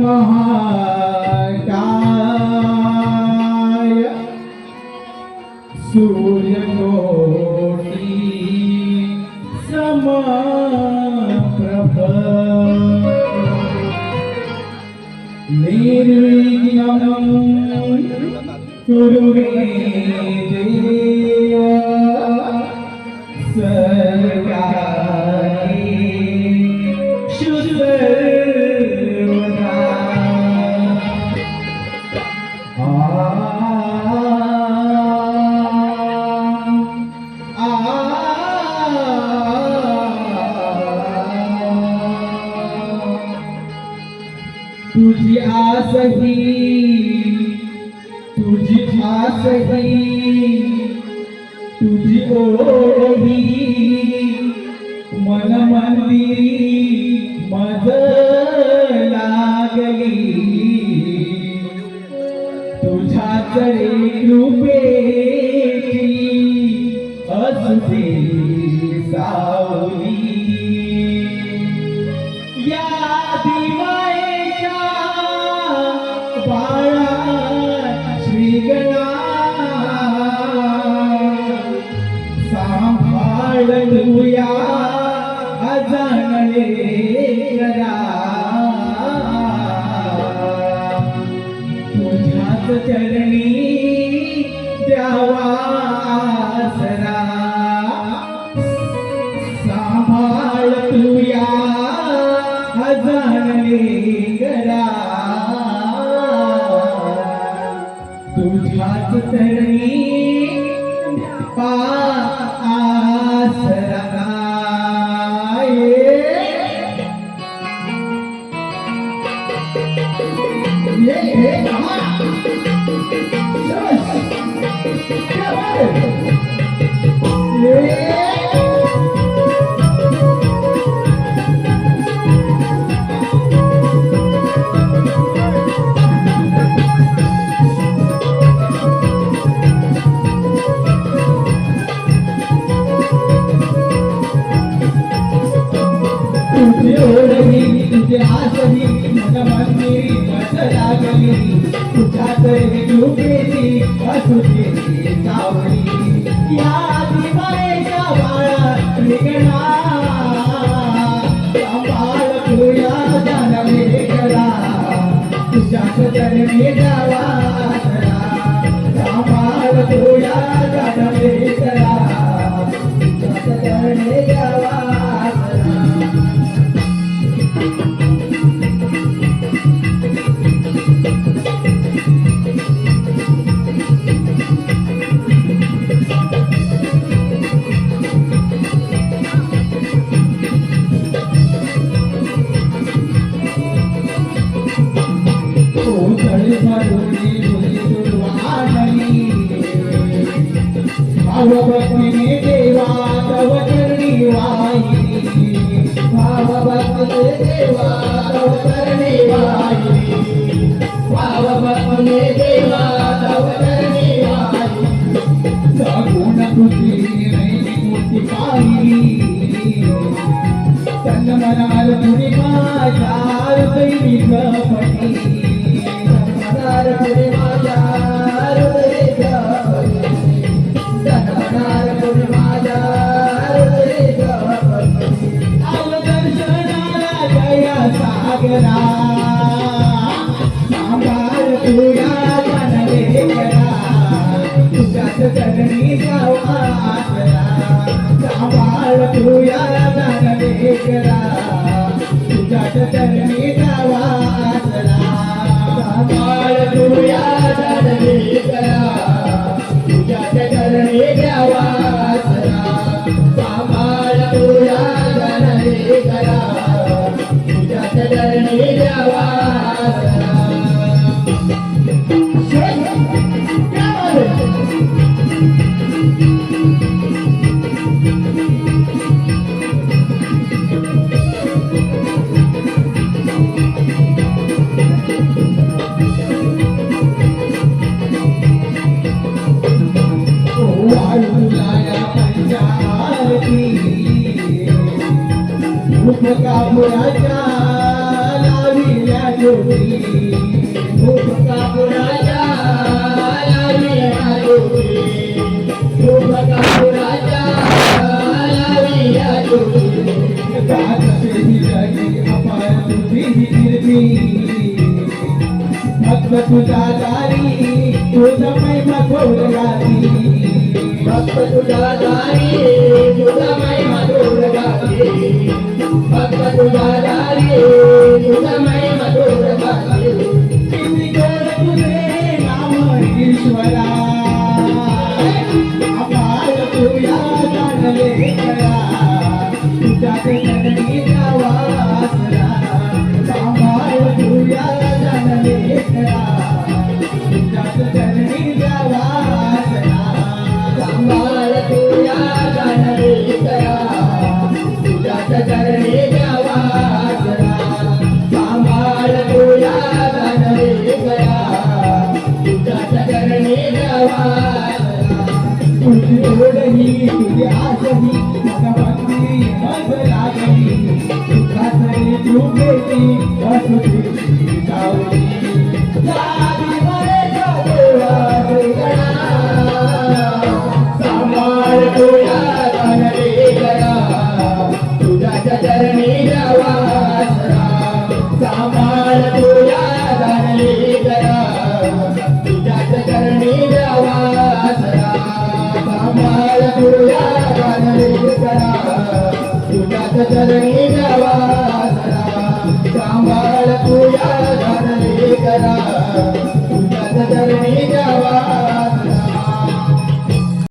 महाकाय सूर्यकोटि समप्रभ निर्विघ्नं कुरु मे देव सर्वकार्येषु सर्वदा। तुझी आसही तुझी ठासही तुझी ओढही मन मंदिरी मज लागली तुझ्या चरे कृपेची असुदे सावली या दिवाळीच्या बाळा श्रीगणा सांभाळूया अजाणले करा तुझ्याच चरणी द्यावा आसरा सांभाळूया अजाणले करा तुझ्याच चरणी आसरा। तुझी ओढही तुझी आसही मन मंदिरी मज लागली तुझ्या तरी कृपेची असुदे सावली या दिवाळीच्या बाळा श्रीगणा सांभाळ तुया जाणवे करा तुझ्याच चरणी द्यावा आसरा सांभाळ तुया जाणवे करा तुझ्याच चरणी द्यावा आसरा। भावभक्तीने देवा तव चरणी वाहिली भावभक्तीने देवा तव चरणी वाहिली भावभक्तीने देवा तव चरणी वाहिली सगुण कृती मूर्ती पाहिली तन मनाल तुझी माझ्या दैविक पटी मनाल तुझी माझ्या दैविक सागरा सांभाळ तुया जाणवे करा तुझ्याच चरणी द्यावा आसरा सांभाळ तुया जाणवे करा तुझ्याच चरणी द्यावा आसरा सांभाळ तुया जाणवे करा तुझ्याच चरणी द्यावा आसरा सांभाळ तुया जाणवे करा चरणी द्यावा आसरा। ज्योती खूप कापुराच्या लाविया ज्योती खूप कापुराच्या लाविया ज्योती गाजते ही जगी अपार तुझी ही कीर्ती भक्त तुझा दारी तुझा महिमा थोर गाती भक्त तुझा दारी तुझा महिमा थोर गाती भक्त तुझा दारी तुझा महिमा थोर गाती किती गोड तुझे नाम ईश्वरा अपार तुझ्या जाणले करा तुझ्या जननी वासरा सांभाळ तुझ्या जाणले करा तुझ्या जननी वासरा सांभाळ तुझ्या जाणले करा तुझ्या जननी वासरा सांभाळ तुझ्या जाणले करा तुझ्या जननी वासरा तुझी ओढही तुझी आशही भगवंती मज लागली सुखातरी तू गेली असुखी जाऊली जागी मरे देवा गणा सांभाळ तुझ्या जाणले करा तुझ्या चरणी वासरा सांभाळ तुझ्या जाणले करा तुझ्या चरणी वासरा सांभाळ तुझ्या जाणले करा तुझ्या चरणी वासरा